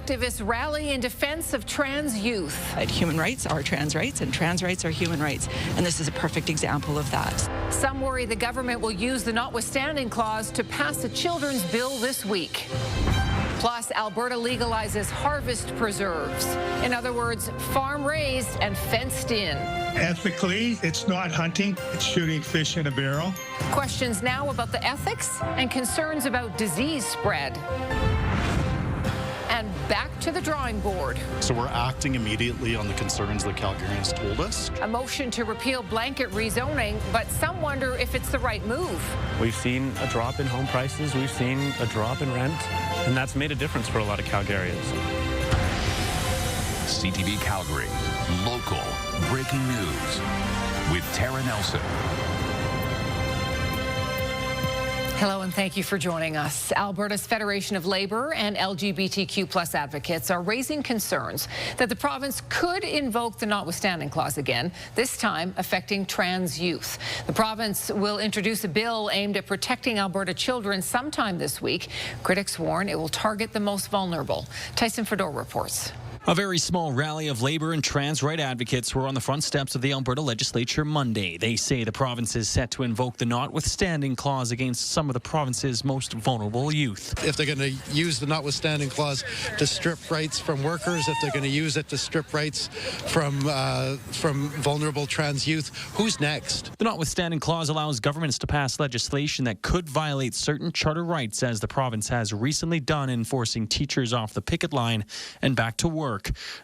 activists rally in defense of trans youth. Human rights are trans rights, and trans rights are human rights. And this is a perfect example of that. Some worry the government will use the notwithstanding clause to pass a children's bill this week. Plus, Alberta legalizes harvest preserves. In other words, farm-raised and fenced in. Ethically, it's not hunting, it's shooting fish in a barrel. Questions now about the ethics and concerns about disease spread. And back to the drawing board. So we're acting immediately on the concerns that Calgarians told us. A motion to repeal blanket rezoning, but some wonder if it's the right move. We've seen a drop in home prices, we've seen a drop in rent, and that's made a difference for a lot of Calgarians. CTV Calgary, local breaking news with Tara Nelson. Hello and thank you for joining us. Alberta's Federation of Labour and LGBTQ+ advocates are raising concerns that the province could invoke the notwithstanding clause again, this time affecting trans youth. The province will introduce a bill aimed at protecting Alberta children sometime this week. Critics warn it will target the most vulnerable. Tyson Fedor reports. A very small rally of Labour and trans right advocates were on the front steps of the Alberta Legislature Monday. They say the province is set to invoke the notwithstanding clause against some of the province's most vulnerable youth. If they're going to use the notwithstanding clause to strip rights from workers, if they're going to use it to strip rights from vulnerable trans youth, who's next? The notwithstanding clause allows governments to pass legislation that could violate certain charter rights, as the province has recently done in forcing teachers off the picket line and back to work.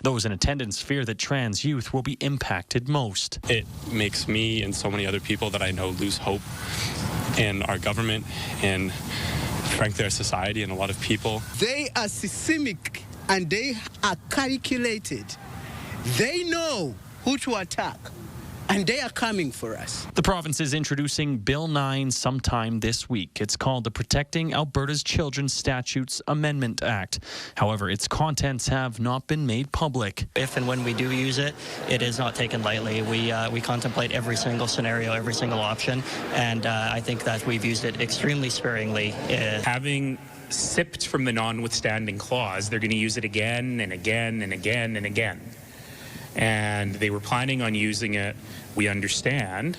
Those in attendance fear that trans youth will be impacted most. It makes me and so many other people that I know lose hope in our government and, frankly, our society and a lot of people. They are systemic and they are calculated. They know who to attack, and they are coming for us. The province is introducing Bill 9 sometime this week. It's called the Protecting Alberta's Children Statutes Amendment Act. However, its contents have not been made public. If and when we do use it, it is not taken lightly. We contemplate every single scenario, every single option, and I think that we've used it extremely sparingly. Having sipped from the notwithstanding clause, they're going to use it again and again and again and again. And they were planning on using it, we understand,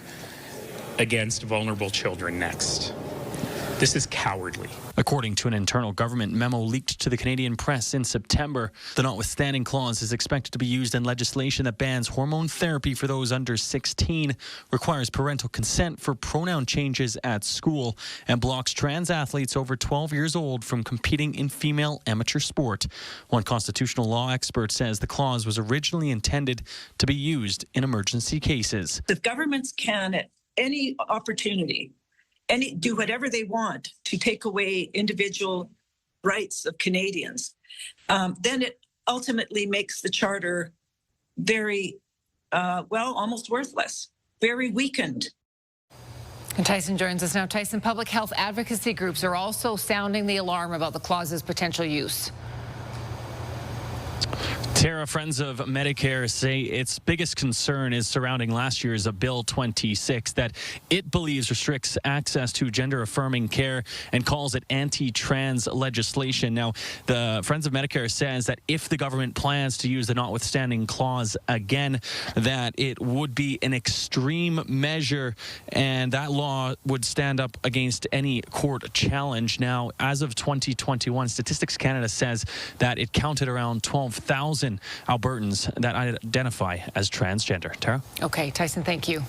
against vulnerable children next. This is cowardly. According to an internal government memo leaked to the Canadian press in September, the notwithstanding clause is expected to be used in legislation that bans hormone therapy for those under 16, requires parental consent for pronoun changes at school, and blocks trans athletes over 12 years old from competing in female amateur sport. One constitutional law expert says the clause was originally intended to be used in emergency cases. If governments can, at any opportunity, do whatever they want to take away individual rights of Canadians, then it ultimately makes the charter very, almost worthless, very weakened. And Tyson joins us now. Tyson, public health advocacy groups are also sounding the alarm about the clause's potential use. Tara, Friends of Medicare say its biggest concern is surrounding last year's Bill 26, that it believes restricts access to gender-affirming care and calls it anti-trans legislation. Now, the Friends of Medicare says that if the government plans to use the notwithstanding clause again, that it would be an extreme measure and that law would stand up against any court challenge. Now, as of 2021, Statistics Canada says that it counted around 12,000 Albertans that identify as transgender. Tara? Okay, Tyson, thank you.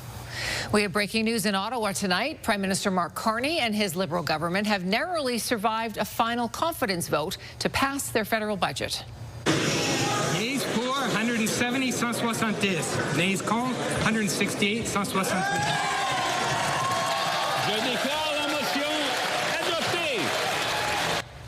We have breaking news in Ottawa tonight. Prime Minister Mark Carney and his Liberal government have narrowly survived a final confidence vote to pass their federal budget. Yeas pour 170, 170. Nays contre 168, 163.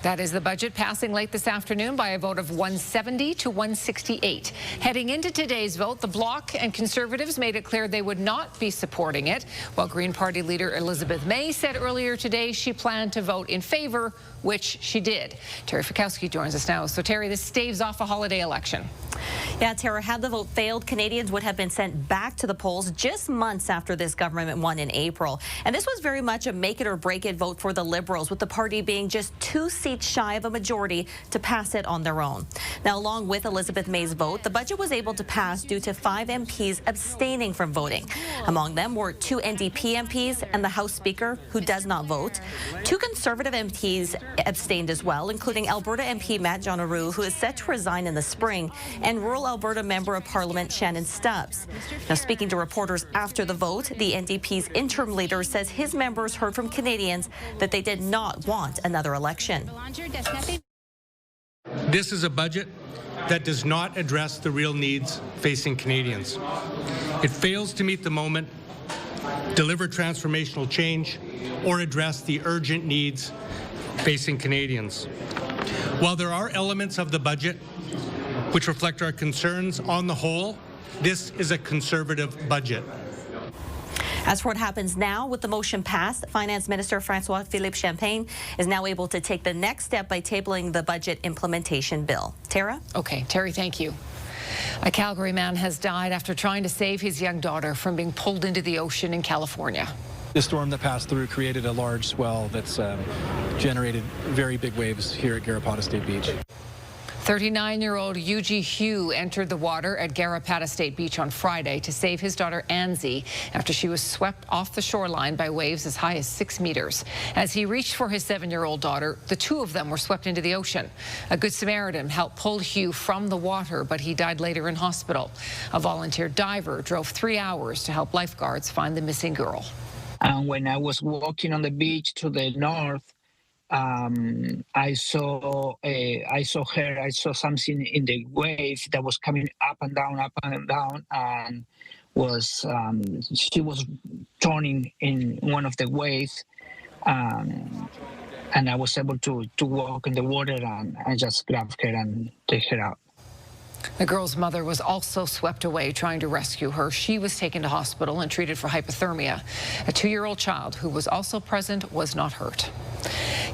That is the budget passing late this afternoon by a vote of 170 to 168. Heading into today's vote, the Bloc and Conservatives made it clear they would not be supporting it, while Green Party leader Elizabeth May said earlier today she planned to vote in favour, which she did. Terry Fikowski joins us now. So, Terry, this staves off a holiday election. Yeah, Tara, had the vote failed, Canadians would have been sent back to the polls just months after this government won in April. And this was very much a make-it-or-break-it vote for the Liberals, with the party being just 2 seats seats shy of a majority to pass it on their own. Now, along with Elizabeth May's vote, the budget was able to pass due to 5 MPs abstaining from voting. Among them were 2 NDP MPs and the House Speaker, who does not vote. 2 Conservative MPs abstained as well, including Alberta MP Matt Jonaru, who is set to resign in the spring, and rural Alberta Member of Parliament Shannon Stubbs. Now, speaking to reporters after the vote, the NDP's interim leader says his members heard from Canadians that they did not want another election. This is a budget that does not address the real needs facing Canadians. It fails to meet the moment, deliver transformational change, or address the urgent needs facing Canadians. While there are elements of the budget which reflect our concerns, on the whole, this is a conservative budget. As for what happens now with the motion passed, Finance Minister François-Philippe Champagne is now able to take the next step by tabling the budget implementation bill. Tara? Okay, Terry, thank you. A Calgary man has died after trying to save his young daughter from being pulled into the ocean in California. The storm that passed through created a large swell that's generated very big waves here at Garrapata State Beach. 39-year-old Yuji Hugh entered the water at Garrapata State Beach on Friday to save his daughter Anzi after she was swept off the shoreline by waves as high as 6 meters. As he reached for his 7-year-old daughter, the 2 of them were swept into the ocean. A Good Samaritan helped pull Hugh from the water, but he died later in hospital. A volunteer diver drove 3 hours to help lifeguards find the missing girl. And when I was walking on the beach to the north, I saw her. I saw something in the wave that was coming up and down, and was she was turning in one of the waves, and I was able to walk in the water, and I just grabbed her and take her out. The girl's mother was also swept away trying to rescue her. She was taken to hospital and treated for hypothermia. A 2-year-old child who was also present was not hurt.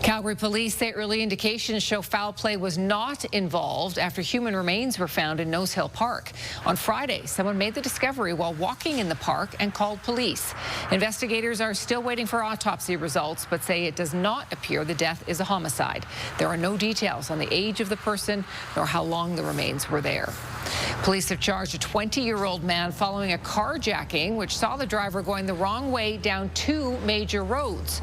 Calgary police say early indications show foul play was not involved after human remains were found in Nose Hill Park. On Friday, someone made the discovery while walking in the park and called police. Investigators are still waiting for autopsy results, but say it does not appear the death is a homicide. There are no details on the age of the person nor how long the remains were there. Police have charged a 20-year-old man following a carjacking which saw the driver going the wrong way down 2 major roads.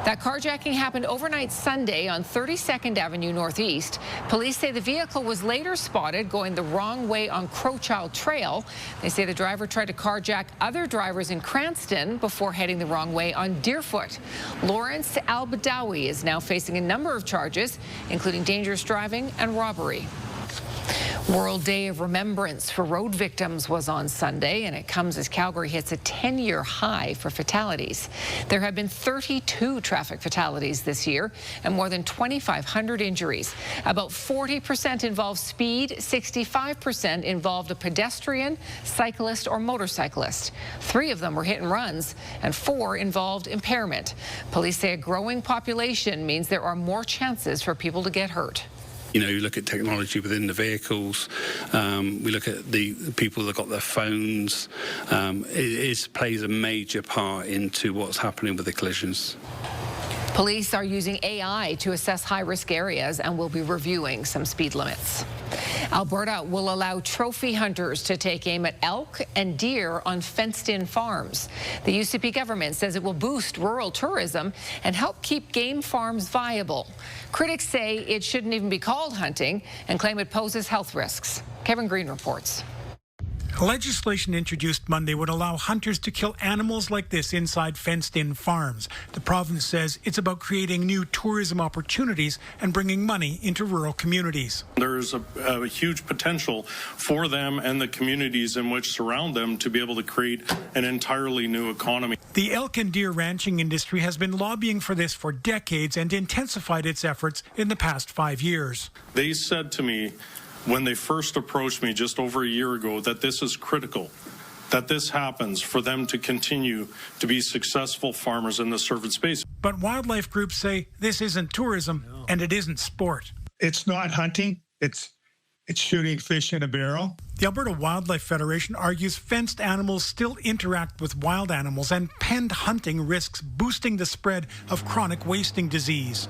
That carjacking happened overnight Sunday on 32nd Avenue Northeast. Police say the vehicle was later spotted going the wrong way on Crowchild Trail. They say the driver tried to carjack other drivers in Cranston before heading the wrong way on Deerfoot. Lawrence Al-Badawi is now facing a number of charges, including dangerous driving and robbery. World Day of Remembrance for road victims was on Sunday, and it comes as Calgary hits a 10-year high for fatalities. There have been 32 traffic fatalities this year and more than 2,500 injuries. About 40% involved speed, 65% involved a pedestrian, cyclist, or motorcyclist. 3 of them were hit and runs, and 4 involved impairment. Police say a growing population means there are more chances for people to get hurt. You know, you look at technology within the vehicles, we look at the people that got their phones. It plays a major part into what's happening with the collisions. Police are using AI to assess high-risk areas and will be reviewing some speed limits. Alberta will allow trophy hunters to take aim at elk and deer on fenced-in farms. The UCP government says it will boost rural tourism and help keep game farms viable. Critics say it shouldn't even be called hunting and claim it poses health risks. Kevin Green reports. Legislation introduced Monday would allow hunters to kill animals like this inside fenced-in farms. The province says it's about creating new tourism opportunities and bringing money into rural communities. There's a huge potential for them and the communities in which surround them to be able to create an entirely new economy. The elk and deer ranching industry has been lobbying for this for decades and intensified its efforts in the past 5 years. They said to me, when they first approached me just over a year ago, that this is critical, that this happens for them to continue to be successful farmers in the service space. But wildlife groups say this isn't tourism and it isn't sport. It's not hunting, it's shooting fish in a barrel. The Alberta Wildlife Federation argues fenced animals still interact with wild animals and penned hunting risks boosting the spread of chronic wasting disease.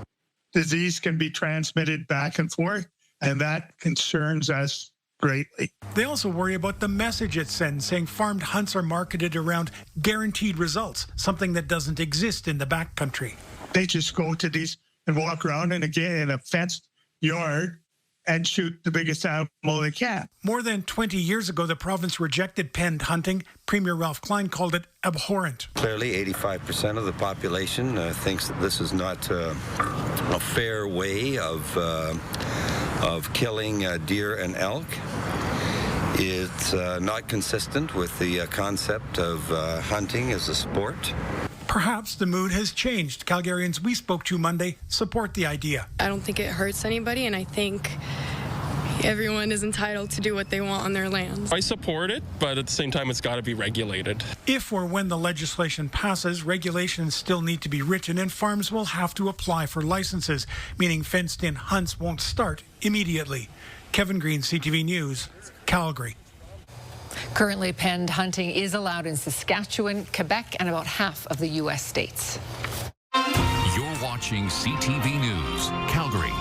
disease can be transmitted back and forth, and that concerns us greatly. They also worry about the message it sends, saying farmed hunts are marketed around guaranteed results, something that doesn't exist in the backcountry. They just go to these and walk around and again in a fenced yard and shoot the biggest animal they can. More than 20 years ago, the province rejected penned hunting. Premier Ralph Klein called it abhorrent. Clearly, 85% of the population thinks that this is not a fair way of killing deer and elk. It's not consistent with the concept of hunting as a sport. Perhaps the mood has changed. Calgarians we spoke to Monday support the idea. I don't think it hurts anybody, and I think everyone is entitled to do what they want on their lands. I support it, but at the same time, it's got to be regulated. If or when the legislation passes, regulations still need to be written, and farms will have to apply for licenses, meaning fenced-in hunts won't start immediately. Kevin Green, CTV News, Calgary. Currently, penned hunting is allowed in Saskatchewan, Quebec, and about half of the U.S. states. You're watching CTV News, Calgary.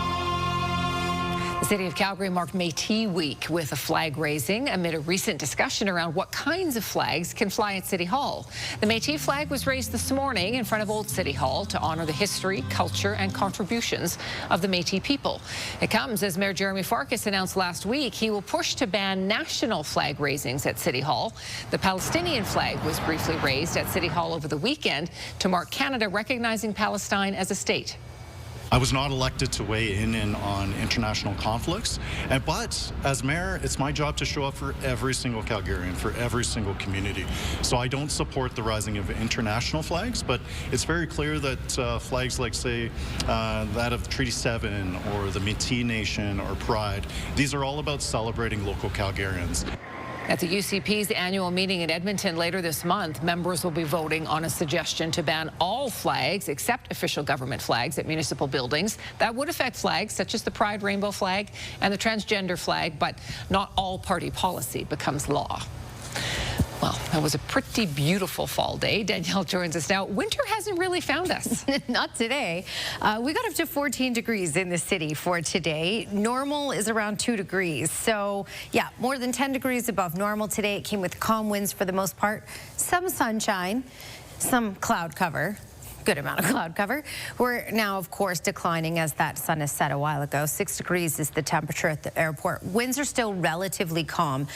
The City of Calgary marked Métis Week with a flag raising amid a recent discussion around what kinds of flags can fly at City Hall. The Métis flag was raised this morning in front of Old City Hall to honor the history, culture, and contributions of the Métis people. It comes as Mayor Jeremy Farkas announced last week he will push to ban national flag raisings at City Hall. The Palestinian flag was briefly raised at City Hall over the weekend to mark Canada recognizing Palestine as a state. I was not elected to weigh in on international conflicts, but as mayor, it's my job to show up for every single Calgarian, for every single community. So I don't support the rising of international flags, but it's very clear that flags like, say, that of Treaty 7 or the Métis Nation or Pride, these are all about celebrating local Calgarians. At the UCP's annual meeting in Edmonton later this month, members will be voting on a suggestion to ban all flags except official government flags at municipal buildings. That would affect flags such as the Pride Rainbow flag and the transgender flag, but not all party policy becomes law. Well, it was a pretty beautiful fall day. Danielle joins us now. Winter hasn't really found us. Not today. We got up to 14 degrees in the city for today. Normal is around 2 degrees. So, yeah, more than 10 degrees above normal today. It came with calm winds for the most part. Some sunshine, some cloud cover. Good amount of cloud cover. We're now, of course, declining as that sun has set a while ago. 6 degrees is the temperature at the airport. Winds are still relatively calm.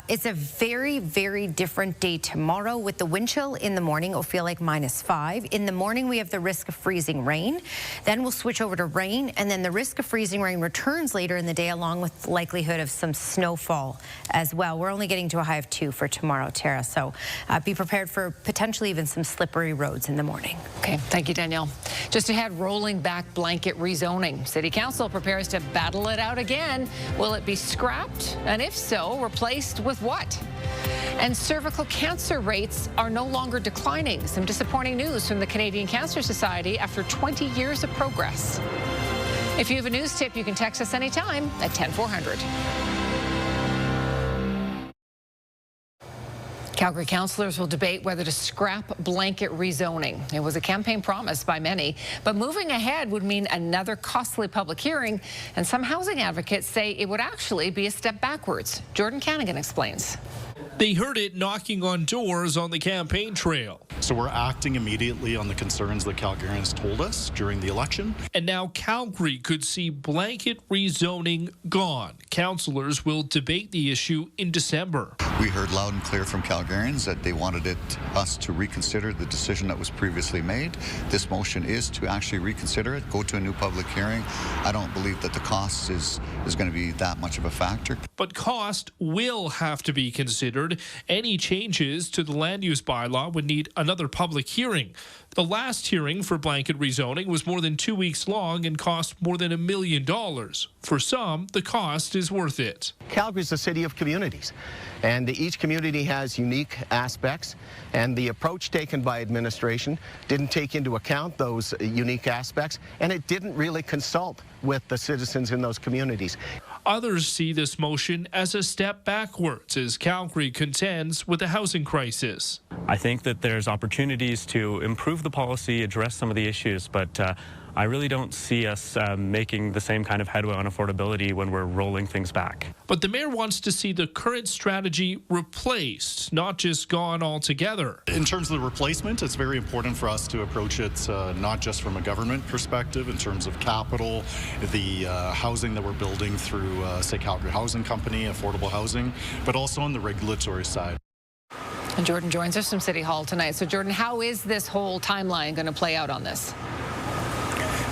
It's a very, very different day tomorrow with the wind chill in the morning. It'll feel like -5. In the morning, we have the risk of freezing rain. Then we'll switch over to rain, and then the risk of freezing rain returns later in the day along with the likelihood of some snowfall as well. We're only getting to a high of 2 for tomorrow, Tara. So be prepared for potentially even some slippery roads in the morning. Okay, thank you, Danielle. Just ahead, rolling back blanket rezoning. City Council prepares to battle it out again. Will it be scrapped? And if so, replaced with what? And cervical cancer rates are no longer declining. Some disappointing news from the Canadian Cancer Society after 20 years of progress. If you have a news tip, you can text us anytime at 10400. Calgary councillors will debate whether to scrap blanket rezoning. It was a campaign promise by many, but moving ahead would mean another costly public hearing, and some housing advocates say it would actually be a step backwards. Jordan Canagan explains. They heard it knocking on doors on the campaign trail. So we're acting immediately on the concerns that Calgarians told us during the election. And now Calgary could see blanket rezoning gone. Councillors will debate the issue in December. We heard loud and clear from Calgarians that they wanted us to reconsider the decision that was previously made. This motion is to actually reconsider it, go to a new public hearing. I don't believe that the cost is going to be that much of a factor. But cost will have to be considered. Any changes to the land use bylaw would need another public hearing. The last hearing for blanket rezoning was more than 2 weeks long and cost more than $1 million. For some, the cost is worth it. Calgary is a city of communities, and each community has unique aspects, and the approach taken by administration didn't take into account those unique aspects, and it didn't really consult with the citizens in those communities. Others see this motion as a step backwards as Calgary contends with the housing crisis. I think that there's opportunities to improve the policy, address some of the issues, but I really don't see us making the same kind of headway on affordability when we're rolling things back. But the mayor wants to see the current strategy replaced, not just gone altogether. In terms of the replacement, it's very important for us to approach it not just from a government perspective in terms of capital, the housing that we're building through, say, Calgary Housing Company, affordable housing, but also on the regulatory side. And Jordan joins us from City Hall tonight. So, Jordan, how is this whole timeline going to play out on this?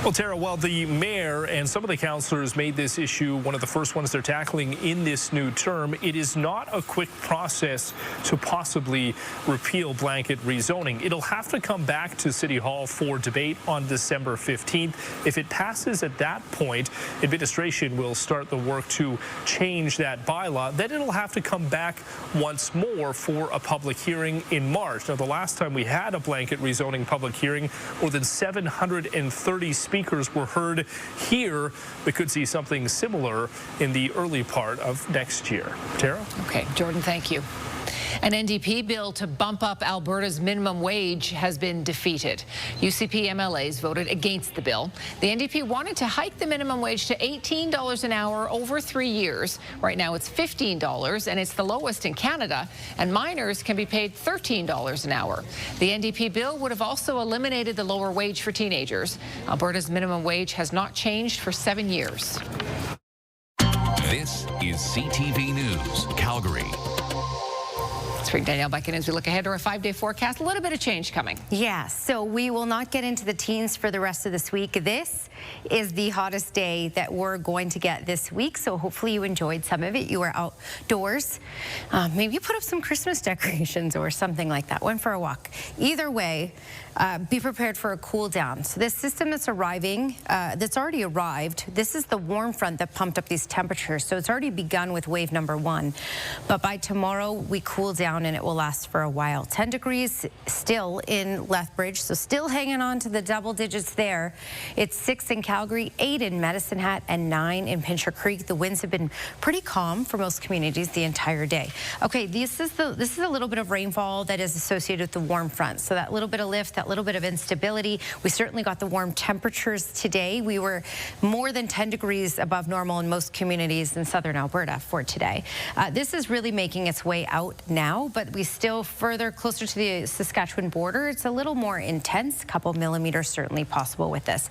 Well, Tara, while the mayor and some of the councillors made this issue one of the first ones they're tackling in this new term, it is not a quick process to possibly repeal blanket rezoning. It'll have to come back to City Hall for debate on December 15th. If it passes at that point, administration will start the work to change that bylaw. Then it'll have to come back once more for a public hearing in March. Now, the last time we had a blanket rezoning public hearing, more than 730 speakers were heard here. We could see something similar in the early part of next year. Tara? Okay, Jordan, thank you. An NDP bill to bump up Alberta's minimum wage has been defeated. UCP MLAs voted against the bill. The NDP wanted to hike the minimum wage to $18 an hour over 3 years. Right now it's $15, and it's the lowest in Canada, and minors can be paid $13 an hour. The NDP bill would have also eliminated the lower wage for teenagers. Alberta's minimum wage has not changed for 7 years. This is CTV News Calgary. Spring Danielle Becken as we look ahead to our 5-day forecast. A little bit of change coming. Yeah, so we will not get into the teens for the rest of this week. This is the hottest day that we're going to get this week, so hopefully you enjoyed some of it. You were outdoors. Maybe you put up some Christmas decorations or something like that. Went for a walk. Either way, be prepared for a cool down. So this system that's arriving, that's already arrived, this is the warm front that pumped up these temperatures. So it's already begun with wave number 1. But by tomorrow, we cool down and it will last for a while. 10 degrees still in Lethbridge, so still hanging on to the double digits there. It's 6 in Calgary, 8 in Medicine Hat, and 9 in Pincher Creek. The winds have been pretty calm for most communities the entire day. Okay, this is a little bit of rainfall that is associated with the warm front. So that little bit of lift, that little bit of instability. We certainly got the warm temperatures today. We were more than 10 degrees above normal in most communities in southern Alberta for today. This is really making its way out now, but we still further closer to the Saskatchewan border. It's a little more intense. A couple millimeters certainly possible with this.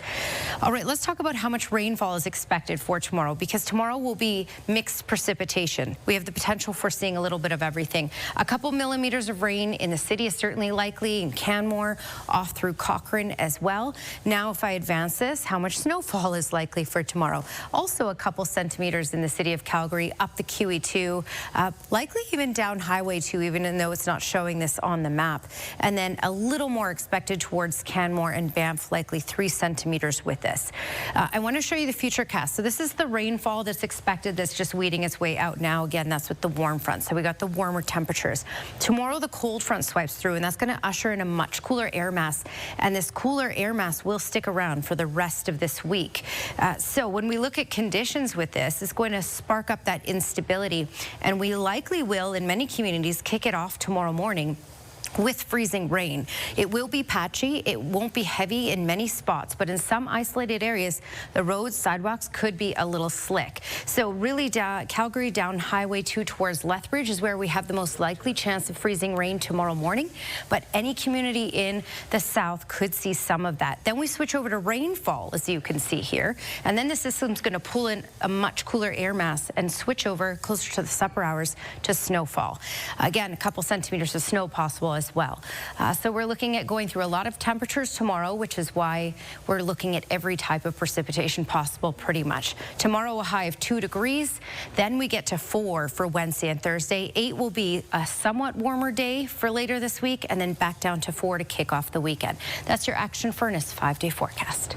All right, let's talk about how much rainfall is expected for tomorrow, because tomorrow will be mixed precipitation. We have the potential for seeing a little bit of everything. A couple millimeters of rain in the city is certainly likely, in Canmore, off through Cochrane as well. Now, if I advance this, how much snowfall is likely for tomorrow? Also a couple centimeters in the city of Calgary, up the QE2, likely even down Highway 2, even though it's not showing this on the map. And then a little more expected towards Canmore and Banff, likely 3 centimeters with this. I want to show you the future cast. So this is the rainfall that's expected that's just weeding its way out now. Again, that's with the warm front. So we got the warmer temperatures. Tomorrow, the cold front swipes through, and that's going to usher in a much cooler air mass. And this cooler air mass will stick around for the rest of this week. So when we look at conditions with this, it's going to spark up that instability. And we likely will, in many communities, kick it off tomorrow morning with freezing rain. It will be patchy. It won't be heavy in many spots, but in some isolated areas, the roads, sidewalks could be a little slick. So really, Calgary down Highway 2 towards Lethbridge is where we have the most likely chance of freezing rain tomorrow morning, but any community in the south could see some of that. Then we switch over to rainfall, as you can see here, and then the system's going to pull in a much cooler air mass and switch over closer to the supper hours to snowfall. Again, a couple centimeters of snow possible as well. So we're looking at going through a lot of temperatures tomorrow, which is why we're looking at every type of precipitation possible pretty much. Tomorrow, a high of 2 degrees. Then we get to 4 for Wednesday and Thursday. 8 will be a somewhat warmer day for later this week, and then back down to 4 to kick off the weekend. That's your Action Furnace 5-day forecast.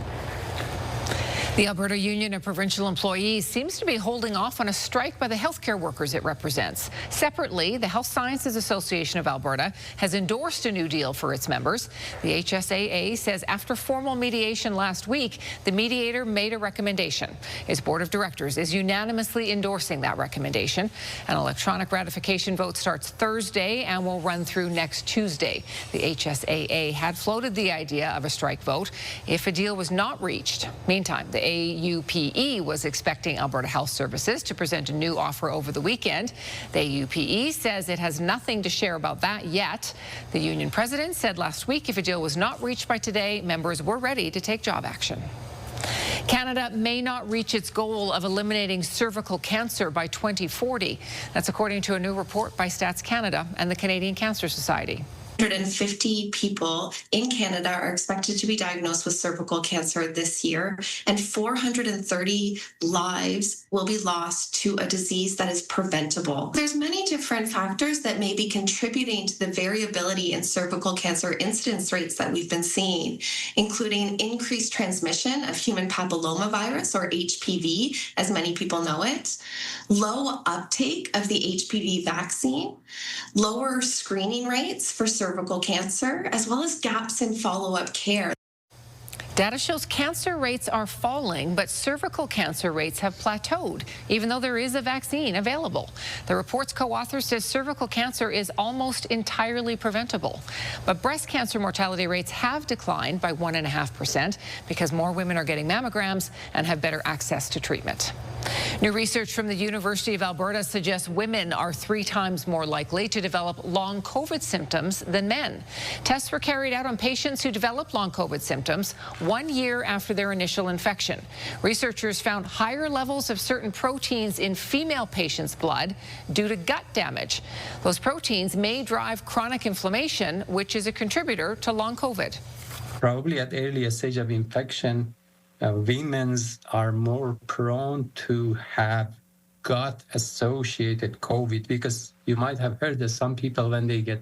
The Alberta Union of Provincial Employees seems to be holding off on a strike by the healthcare workers it represents. Separately, the Health Sciences Association of Alberta has endorsed a new deal for its members. The HSAA says after formal mediation last week, the mediator made a recommendation. Its board of directors is unanimously endorsing that recommendation. An electronic ratification vote starts Thursday and will run through next Tuesday. The HSAA had floated the idea of a strike vote if a deal was not reached. Meantime, the AUPE was expecting Alberta Health Services to present a new offer over the weekend. The AUPE says it has nothing to share about that yet. The union president said last week if a deal was not reached by today, members were ready to take job action. Canada may not reach its goal of eliminating cervical cancer by 2040. That's according to a new report by Stats Canada and the Canadian Cancer Society. 150 people in Canada are expected to be diagnosed with cervical cancer this year, and 430 lives will be lost to a disease that is preventable. There's many different factors that may be contributing to the variability in cervical cancer incidence rates that we've been seeing, including increased transmission of human papillomavirus, or HPV, as many people know it, low uptake of the HPV vaccine, lower screening rates for cervical cancer, as well as gaps in follow-up care. Data shows cancer rates are falling, but cervical cancer rates have plateaued, even though there is a vaccine available. The report's co-author says cervical cancer is almost entirely preventable. But breast cancer mortality rates have declined by 1.5% because more women are getting mammograms and have better access to treatment. New research from the University of Alberta suggests women are 3 times more likely to develop long COVID symptoms than men. Tests were carried out on patients who developed long COVID symptoms 1 year after their initial infection. Researchers found higher levels of certain proteins in female patients' blood due to gut damage. Those proteins may drive chronic inflammation, which is a contributor to long COVID. Probably at the earliest stage of infection, women are more prone to have gut-associated COVID, because you might have heard that some people, when they get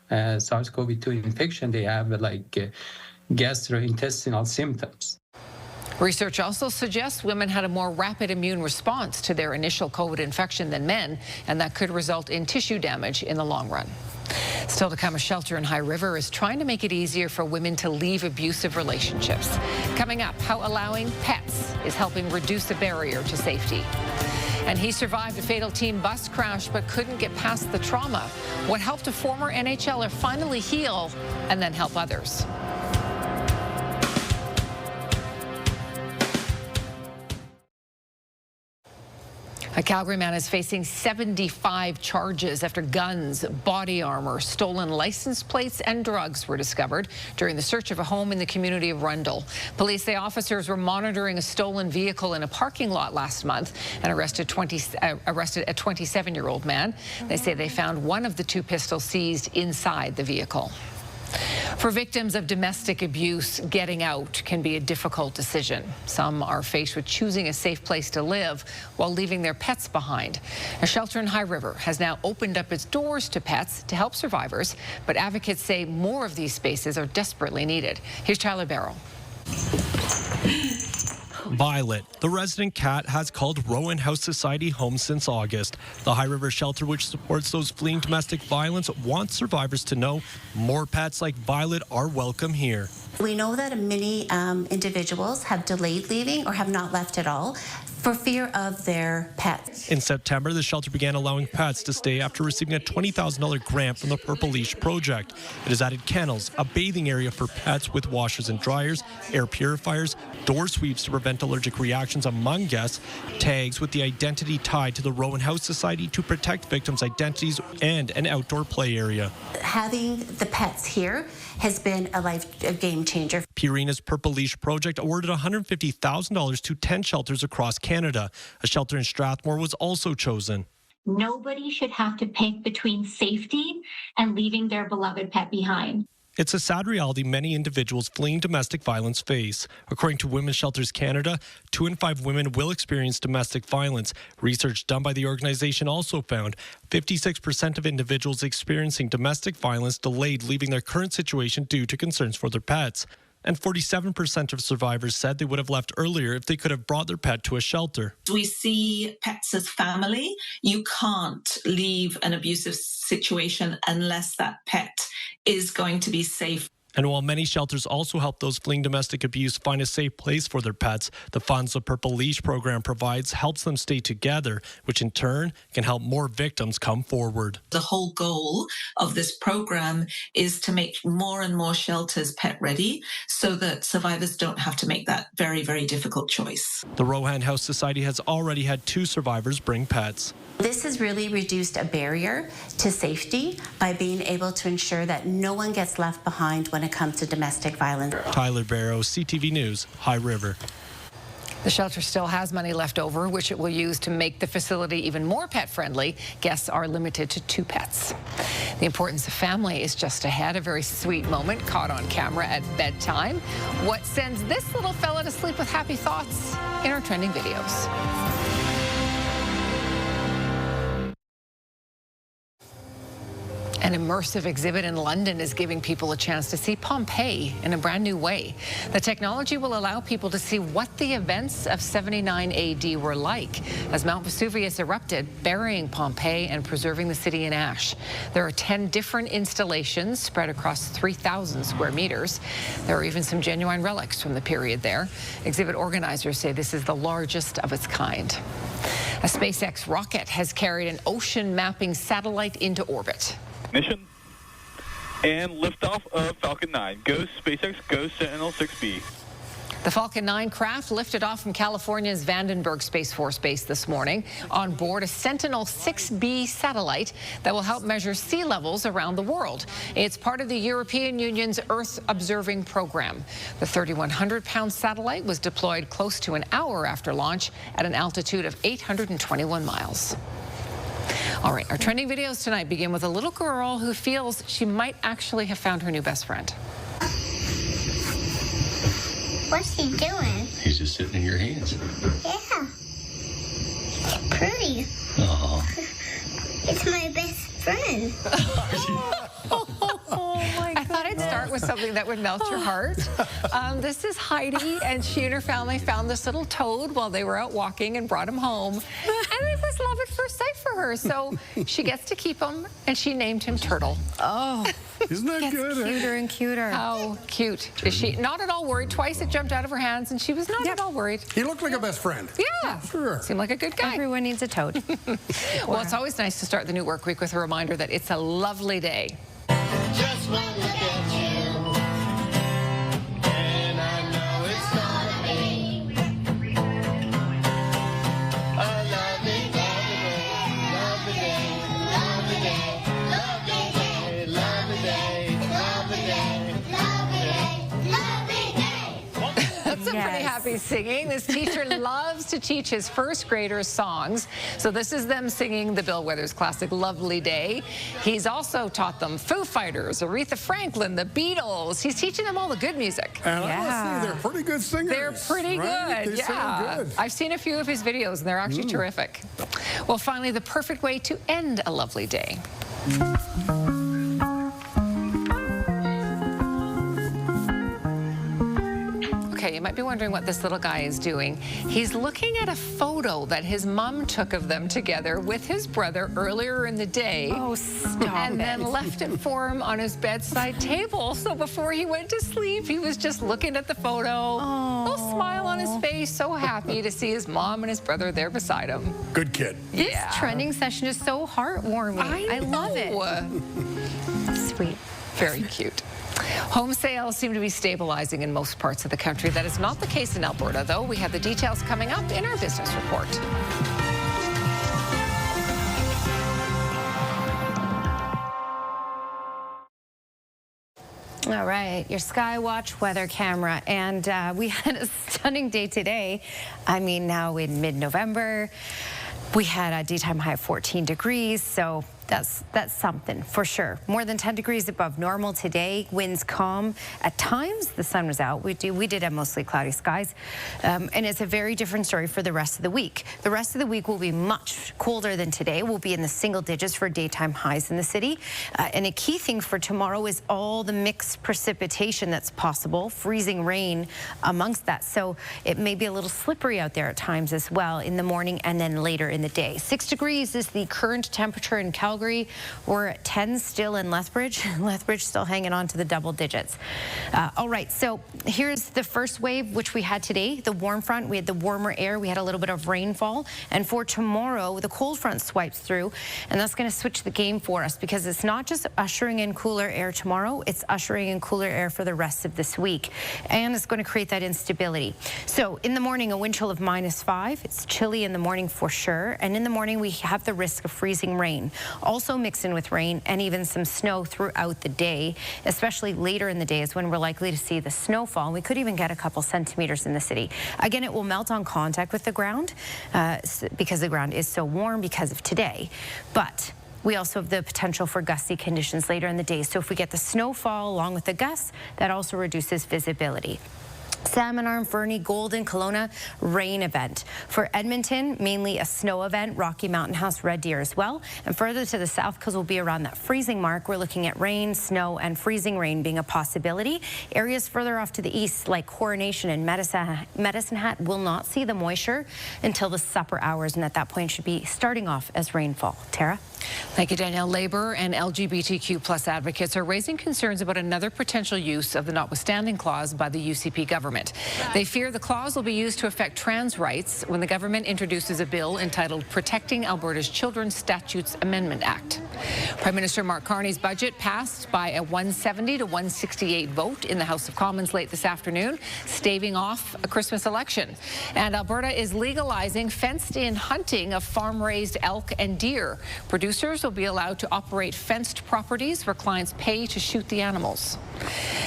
SARS-CoV-2 infection, they have gastrointestinal symptoms. Research also suggests women had a more rapid immune response to their initial COVID infection than men, and that could result in tissue damage in the long run. Still to come, a shelter in High River is trying to make it easier for women to leave abusive relationships. Coming up, how allowing pets is helping reduce the barrier to safety. And he survived a fatal team bus crash but couldn't get past the trauma. What helped a former NHLer finally heal and then help others? A Calgary man is facing 75 charges after guns, body armor, stolen license plates and drugs were discovered during the search of a home in the community of Rundle. Police say officers were monitoring a stolen vehicle in a parking lot last month and arrested a 27-year-old man. They say they found one of the 2 pistols seized inside the vehicle. For victims of domestic abuse, getting out can be a difficult decision. Some are faced with choosing a safe place to live while leaving their pets behind. A shelter in High River has now opened up its doors to pets to help survivors, but advocates say more of these spaces are desperately needed. Here's Tyler Barrow. Violet, the resident cat, has called Rowan House Society home since August. The High River shelter, which supports those fleeing domestic violence, wants survivors to know more pets like Violet are welcome here. We know that many individuals have delayed leaving or have not left at all for fear of their pets. In September, the shelter began allowing pets to stay after receiving a $20,000 grant from the Purple Leash Project. It has added kennels, a bathing area for pets with washers and dryers, air purifiers, door sweeps to prevent allergic reactions among guests, tags with the identity tied to the Rowan House Society to protect victims' identities, and an outdoor play area. Having the pets here has been a game changer. Purina's Purple Leash Project awarded $150,000 to 10 shelters across Canada. A shelter in Strathmore was also chosen. Nobody should have to pick between safety and leaving their beloved pet behind. It's a sad reality many individuals fleeing domestic violence face. According to Women's Shelters Canada, 2 in 5 women will experience domestic violence. Research done by the organization also found 56% of individuals experiencing domestic violence delayed leaving their current situation due to concerns for their pets. and 47% of survivors said they would have left earlier if they could have brought their pet to a shelter. We see pets as family. You can't leave an abusive situation unless that pet is going to be safe. And while many shelters also help those fleeing domestic abuse find a safe place for their pets, the funds the Purple Leash program provides helps them stay together, which in turn can help more victims come forward. The whole goal of this program is to make more and more shelters pet ready so that survivors don't have to make that very, very difficult choice. The Rohan House Society has already had 2 survivors bring pets. This has really reduced a barrier to safety by being able to ensure that no one gets left behind when it comes to domestic violence. Tyler Barrow, CTV News, High River. The shelter still has money left over, which it will use to make the facility even more pet-friendly. Guests are limited to 2 pets. The importance of family is just ahead. A very sweet moment caught on camera at bedtime. What sends this little fella to sleep with happy thoughts in our trending videos. An immersive exhibit in London is giving people a chance to see Pompeii in a brand new way. The technology will allow people to see what the events of 79 AD were like as Mount Vesuvius erupted, burying Pompeii and preserving the city in ash. There are 10 different installations spread across 3,000 square meters. There are even some genuine relics from the period there. Exhibit organizers say this is the largest of its kind. A SpaceX rocket has carried an ocean mapping satellite into orbit. Mission and liftoff of Falcon 9. Go SpaceX, go Sentinel-6B. The Falcon 9 craft lifted off from California's Vandenberg Space Force Base this morning. On board, a Sentinel-6B satellite that will help measure sea levels around the world. It's part of the European Union's Earth Observing Program. The 3,100-pound satellite was deployed close to an hour after launch at an altitude of 821 miles. All right, our trending videos tonight begin with a little girl who feels she might actually have found her new best friend. What's he doing? He's just sitting in your hands. Yeah. Pretty. Oh. It's my best friend. I thought I'd start with something that would melt your heart. This is Heidi, and she and her family found this little toad while they were out walking and brought him home. And it was love at first sight for her. So she gets to keep him, and she named him Turtle. Oh, isn't that good? Cuter and cuter. How cute is she? Not at all worried. Twice it jumped out of her hands, and she was not at all worried. He looked like a best friend. Yeah, sure. Seemed like a good guy. Everyone needs a toad. Well, it's always nice to start the new work week with a reminder that it's a lovely day. Just one look at you, and I know it's gonna be a lovely day, lovely day, lovely day, lovely day, lovely day, lovely day, lovely day, lovely day. That's some pretty happy singing. This teacher loves to teach his first graders songs. So this is them singing the Bill Withers classic Lovely Day. He's also taught them Foo Fighters, Aretha Franklin, the Beatles. He's teaching them all the good music. And I must say, they're pretty good singers. They're pretty right? good, They sound good. I've seen a few of his videos, and they're actually terrific. Well, finally, the perfect way to end a lovely day. Okay, you might be wondering what this little guy is doing. He's looking at a photo that his mom took of them together with his brother earlier in the day. Oh, stop And then left it for him on his bedside table. So before he went to sleep, he was just looking at the photo. Little smile on his face, so happy to see his mom and his brother there beside him. Good kid. This trending session is so heartwarming. I love it. Sweet. Very cute. Home sales seem to be stabilizing in most parts of the country. That is not the case in Alberta, though. We have the details coming up in our business report. All right, your Skywatch weather camera. And we had a stunning day today. I mean, now in mid-November, we had a daytime high of 14 degrees. So That's something for sure. More than 10 degrees above normal today. Winds calm. At times the sun was out. We did have mostly cloudy skies, and it's a very different story for the rest of the week. The rest of the week will be much colder than today. We'll be in the single digits for daytime highs in the city. And a key thing for tomorrow is all the mixed precipitation that's possible. Freezing rain amongst that, so it may be a little slippery out there at times as well in the morning and then later in the day. 6 degrees is the current temperature in Calgary. We're at 10 still in Lethbridge. Lethbridge still hanging on to the double digits. All right, so here's the first wave, which we had today, the warm front. We had the warmer air. We had a little bit of rainfall. And for tomorrow, the cold front swipes through, and that's going to switch the game for us because it's not just ushering in cooler air tomorrow, it's ushering in cooler air for the rest of this week. And it's going to create that instability. So in the morning, a wind chill of -5. It's chilly in the morning for sure. And in the morning, we have the risk of freezing rain. Also mixed in with rain and even some snow throughout the day, especially later in the day is when we're likely to see the snowfall. We could even get a couple centimeters in the city. Again, it will melt on contact with the ground because the ground is so warm because of today. But we also have the potential for gusty conditions later in the day. So if we get the snowfall along with the gusts, that also reduces visibility. Salmon Arm, Fernie, Golden, Kelowna, rain event. For Edmonton, mainly a snow event, Rocky Mountain House, Red Deer as well. And further to the south, because we'll be around that freezing mark, we're looking at rain, snow, and freezing rain being a possibility. Areas further off to the east, like Coronation and Medicine Hat, will not see the moisture until the supper hours, and at that point should be starting off as rainfall. Tara? Thank you, Danielle. Labour and LGBTQ+ advocates are raising concerns about another potential use of the notwithstanding clause by the UCP government. They fear the clause will be used to affect trans rights when the government introduces a bill entitled Protecting Alberta's Children's Statutes Amendment Act. Prime Minister Mark Carney's budget passed by a 170 to 168 vote in the House of Commons late this afternoon, staving off a Christmas election. And Alberta is legalizing fenced-in hunting of farm-raised elk and deer. Producers will be allowed to operate fenced properties where clients pay to shoot the animals.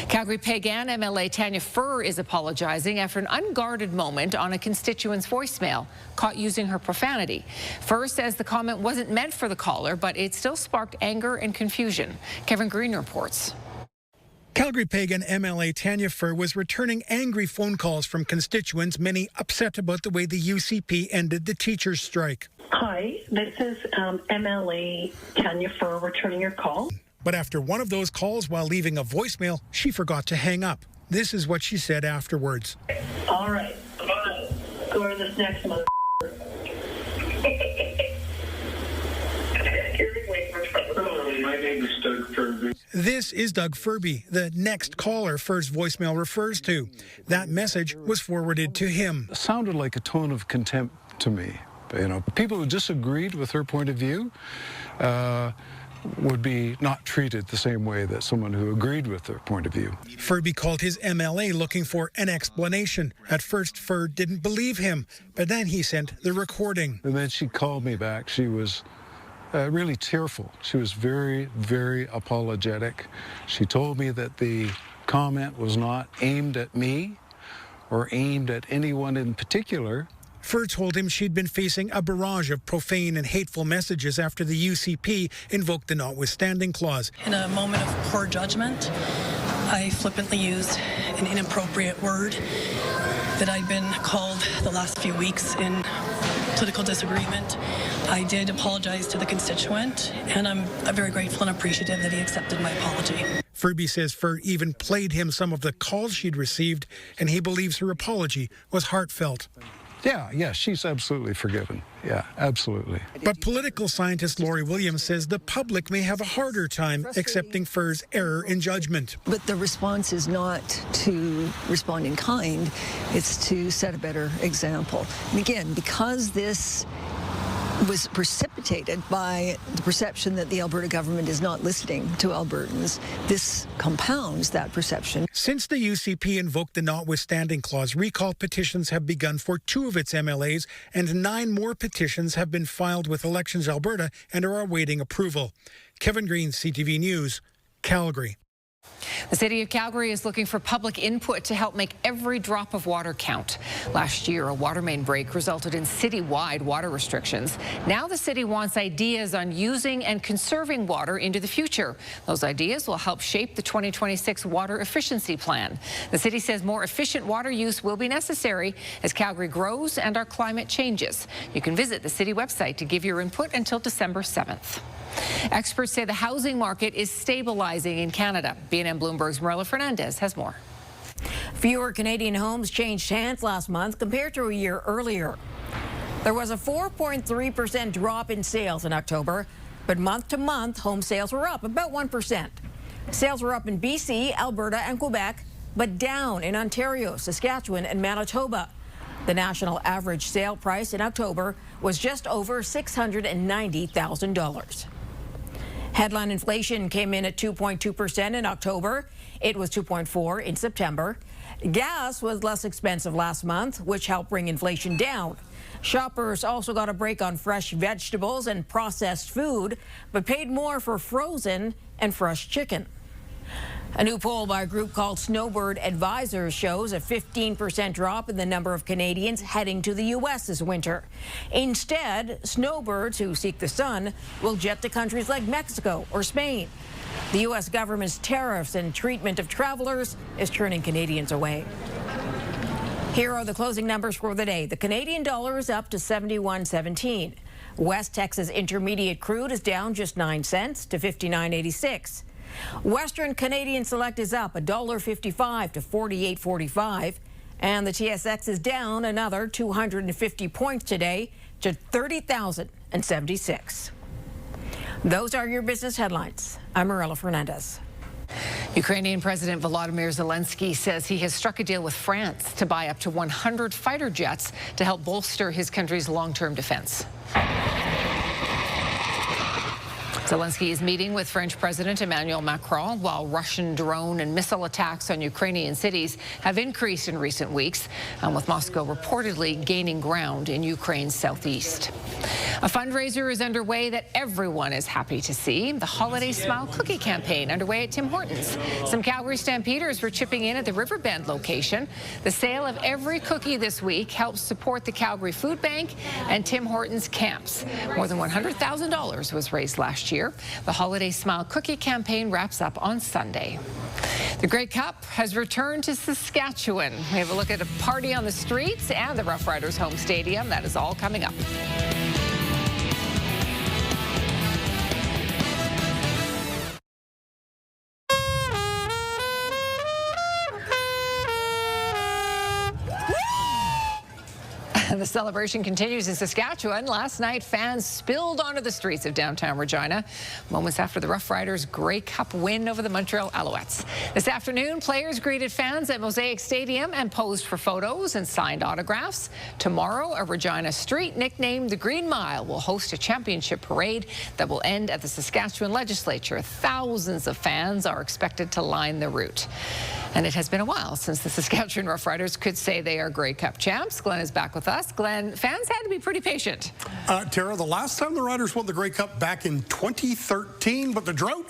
Calgary Pagan MLA Tanya Furr is apologizing after an unguarded moment on a constituent's voicemail, caught using her profanity. Furr says the comment wasn't meant for the caller, but it still sparked anger and confusion. Kevin Green reports. Calgary Pagan MLA Tanya Furr was returning angry phone calls from constituents, many upset about the way the UCP ended the teachers' strike. Hi, this is MLA Tanya Furr returning your call. But after one of those calls while leaving a voicemail, she forgot to hang up. This is what she said afterwards. All right, go to this next mother. My name is Doug Furby. This is Doug Furby, the next caller Furr's voicemail refers to. That message was forwarded to him. It sounded like a tone of contempt to me. You know, people who disagreed with her point of view would be not treated the same way that someone who agreed with their point of view. Furby called his MLA looking for an explanation. At first, Furr didn't believe him, but then he sent the recording. And then she called me back. She was really tearful. She was very, very apologetic. She told me that the comment was not aimed at me or aimed at anyone in particular. Furr told him she'd been facing a barrage of profane and hateful messages after the UCP invoked the notwithstanding clause. In a moment of poor judgment, I flippantly used an inappropriate word that I'd been called the last few weeks in political disagreement. I did apologize to the constituent, and I'm very grateful and appreciative that he accepted my apology. Furby says Furr even played him some of the calls she'd received, and he believes her apology was heartfelt. Yeah, she's absolutely forgiven. Yeah, absolutely. But political scientist Laurie Williams says the public may have a harder time accepting Furr's error in judgment. But the response is not to respond in kind, it's to set a better example. And again, because this was precipitated by the perception that the Alberta government is not listening to Albertans, this compounds that perception. Since the UCP invoked the notwithstanding clause, recall petitions have begun for 2 of its MLAs, and 9 more petitions have been filed with Elections Alberta and are awaiting approval. Kevin Green, CTV News, Calgary. The City of Calgary is looking for public input to help make every drop of water count. Last year, a water main break resulted in citywide water restrictions. Now the city wants ideas on using and conserving water into the future. Those ideas will help shape the 2026 water efficiency plan. The city says more efficient water use will be necessary as Calgary grows and our climate changes. You can visit the city website to give your input until December 7th. Experts say the housing market is stabilizing in Canada. BNN Bloomberg's Marilla Fernandez has more. Fewer Canadian homes changed hands last month compared to a year earlier. There was a 4.3% drop in sales in October, but month to month, home sales were up about 1%. Sales were up in BC, Alberta, and Quebec, but down in Ontario, Saskatchewan, and Manitoba. The national average sale price in October was just over $690,000. Headline inflation came in at 2.2% in October. It was 2.4% in September. Gas was less expensive last month, which helped bring inflation down. Shoppers also got a break on fresh vegetables and processed food, but paid more for frozen and fresh chicken. A new poll by a group called Snowbird Advisors shows a 15% drop in the number of Canadians heading to the U.S. this winter. Instead, snowbirds who seek the sun will jet to countries like Mexico or Spain. The U.S. government's tariffs and treatment of travelers is turning Canadians away. Here are the closing numbers for the day. The Canadian dollar is up to 71.17. West Texas Intermediate crude is down just 9 cents to 59.86. Western Canadian Select is up $1.55 to 48.45, and the TSX is down another 250 points today to 30,076. Those are your business headlines. I'm Marilla Fernandez. Ukrainian President Volodymyr Zelensky says he has struck a deal with France to buy up to 100 fighter jets to help bolster his country's long-term defense. Zelensky is meeting with French President Emmanuel Macron while Russian drone and missile attacks on Ukrainian cities have increased in recent weeks, with Moscow reportedly gaining ground in Ukraine's southeast. A fundraiser is underway that everyone is happy to see. The Holiday Smile Cookie campaign underway at Tim Hortons. Some Calgary Stampeders were chipping in at the Riverbend location. The sale of every cookie this week helps support the Calgary Food Bank and Tim Hortons camps. More than $100,000 was raised last year. The Holiday Smile Cookie campaign wraps up on Sunday. The Grey Cup has returned to Saskatchewan. We have a look at a party on the streets and the Rough Riders home stadium. That is all coming up. The celebration continues in Saskatchewan. Last night, fans spilled onto the streets of downtown Regina, moments after the Rough Riders' Grey Cup win over the Montreal Alouettes. This afternoon, players greeted fans at Mosaic Stadium and posed for photos and signed autographs. Tomorrow, a Regina street nicknamed the Green Mile will host a championship parade that will end at the Saskatchewan Legislature. Thousands of fans are expected to line the route. And it has been a while since the Saskatchewan Rough Riders could say they are Grey Cup champs. Glenn is back with us. Glenn, fans had to be pretty patient. Tara, the last time the Riders won the Grey Cup back in 2013, but the drought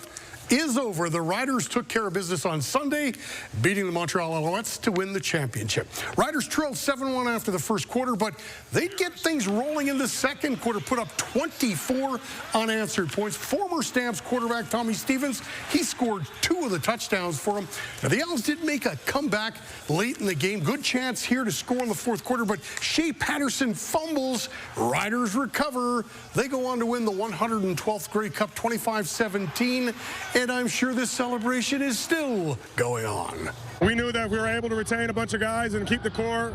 is over. The Riders took care of business on Sunday, beating the Montreal Alouettes to win the championship. Riders trailed 7-1 after the first quarter, but they'd get things rolling in the second quarter, put up 24 unanswered points. Former Stamps quarterback Tommy Stevens, he scored 2 of the touchdowns for them. Now, the Owls did make a comeback late in the game. Good chance here to score in the fourth quarter, but Shea Patterson fumbles. Riders recover. They go on to win the 112th Grey Cup 25-17. And I'm sure this celebration is still going on. We knew that we were able to retain a bunch of guys and keep the core.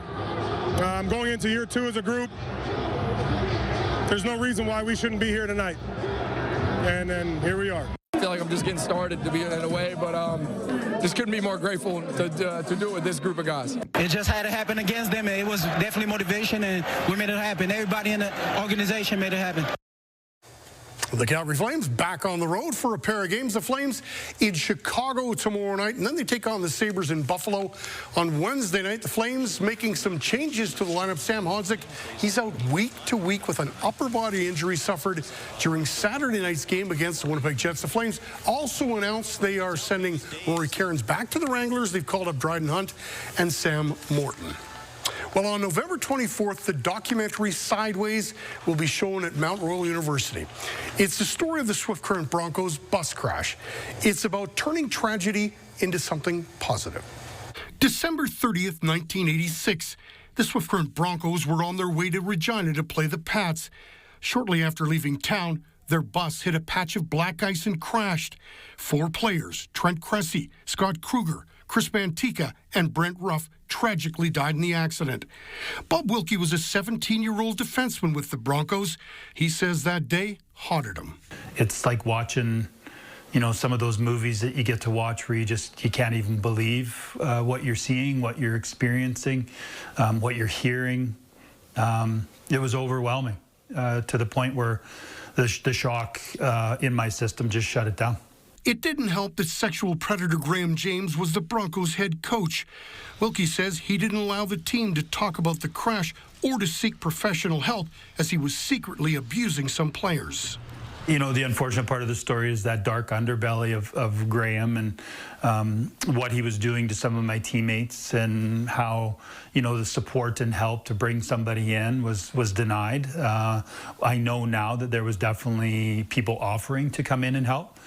Going into year 2 as a group, there's no reason why we shouldn't be here tonight. And here we are. I feel like I'm just getting started to be in a way, but just couldn't be more grateful to do it with this group of guys. It just had to happen against them, and it was definitely motivation, and we made it happen. Everybody in the organization made it happen. The Calgary Flames back on the road for a pair of games. The Flames in Chicago tomorrow night, and then they take on the Sabres in Buffalo on Wednesday night. The Flames making some changes to the lineup. Sam Hodzik, he's out week to week with an upper body injury suffered during Saturday night's game against the Winnipeg Jets. The Flames also announced they are sending Rory Cairns back to the Wranglers. They've called up Dryden Hunt and Sam Morton. Well, on November 24th, the documentary Sideways will be shown at Mount Royal University. It's the story of the Swift Current Broncos bus crash. It's about turning tragedy into something positive. December 30th, 1986, the Swift Current Broncos were on their way to Regina to play the Pats. Shortly after leaving town, their bus hit a patch of black ice and crashed. 4 players, Trent Cressy, Scott Kruger, Chris Mantica, and Brent Ruff, tragically died in the accident. Bob Wilkie was a 17-year-old defenseman with the Broncos. He says that day haunted him. It's like watching, some of those movies that you get to watch where you can't even believe what you're seeing, what you're experiencing, what you're hearing. It was overwhelming to the point where the shock in my system just shut it down. It didn't help that sexual predator Graham James was the Broncos' head coach. Wilkie says he didn't allow the team to talk about the crash or to seek professional help as he was secretly abusing some players. The unfortunate part of the story is that dark underbelly of Graham and what he was doing to some of my teammates and how, the support and help to bring somebody in was denied. I know now that there was definitely people offering to come in and help.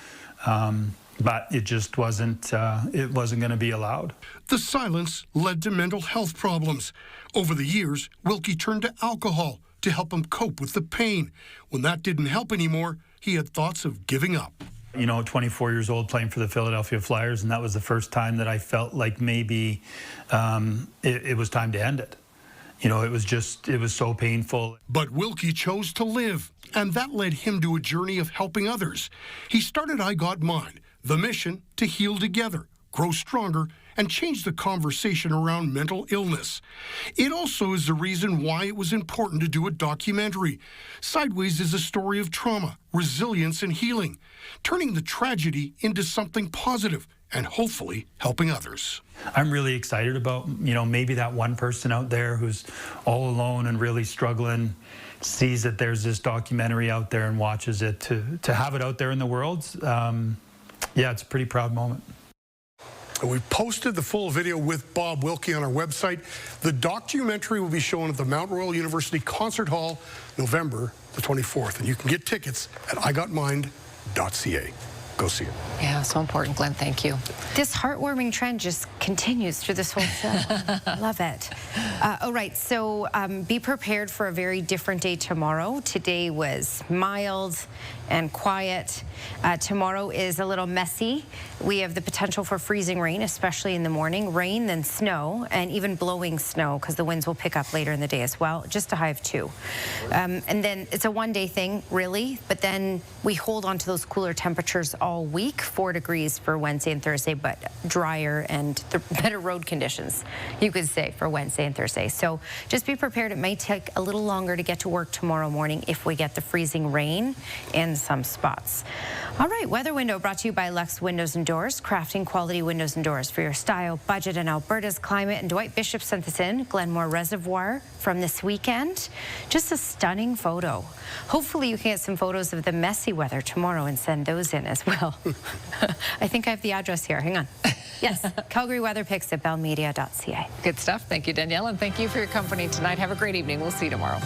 But it just wasn't going to be allowed. The silence led to mental health problems. Over the years, Wilkie turned to alcohol to help him cope with the pain. When that didn't help anymore, he had thoughts of giving up. 24 years old playing for the Philadelphia Flyers, and that was the first time that I felt like maybe it was time to end it. It was so painful. But Wilkie chose to live, and that led him to a journey of helping others. He started I Got Mine, the mission to heal together, grow stronger, and change the conversation around mental illness. It also is the reason why it was important to do a documentary. Sideways is a story of trauma, resilience, and healing, turning the tragedy into something positive and hopefully helping others. I'm really excited about, maybe that one person out there who's all alone and really struggling sees that there's this documentary out there and watches it. To have it out there in the world, it's a pretty proud moment. We posted the full video with Bob Wilkie on our website. The documentary will be shown at the Mount Royal University Concert Hall November the 24th, and you can get tickets at igotmind.ca. Go see it. Yeah, so important, Glenn. Thank you. This heartwarming trend just continues through this whole film. Love it. All right, so be prepared for a very different day tomorrow. Today was mild and quiet. Tomorrow is a little messy. We have the potential for freezing rain, especially in the morning. Rain, then snow, and even blowing snow because the winds will pick up later in the day as well. Just a high of 2. And then it's a one-day thing, really, but then we hold on to those cooler temperatures all week. 4 degrees for Wednesday and Thursday, but drier and the better road conditions, you could say, for Wednesday and Thursday. So just be prepared. It may take a little longer to get to work tomorrow morning if we get the freezing rain in some spots. All right, weather window brought to you by Lux Windows and Doors, crafting quality windows and doors for your style, budget, and Alberta's climate. And Dwight Bishop sent this in, Glenmore Reservoir from this weekend. Just a stunning photo. Hopefully you can get some photos of the messy weather tomorrow and send those in as well. I think I have the address here. Hang on. Yes, Calgary Weather Pics at bellmedia.ca. Good stuff. Thank you, Danielle, and thank you for your company tonight. Have a great evening. We'll see you tomorrow.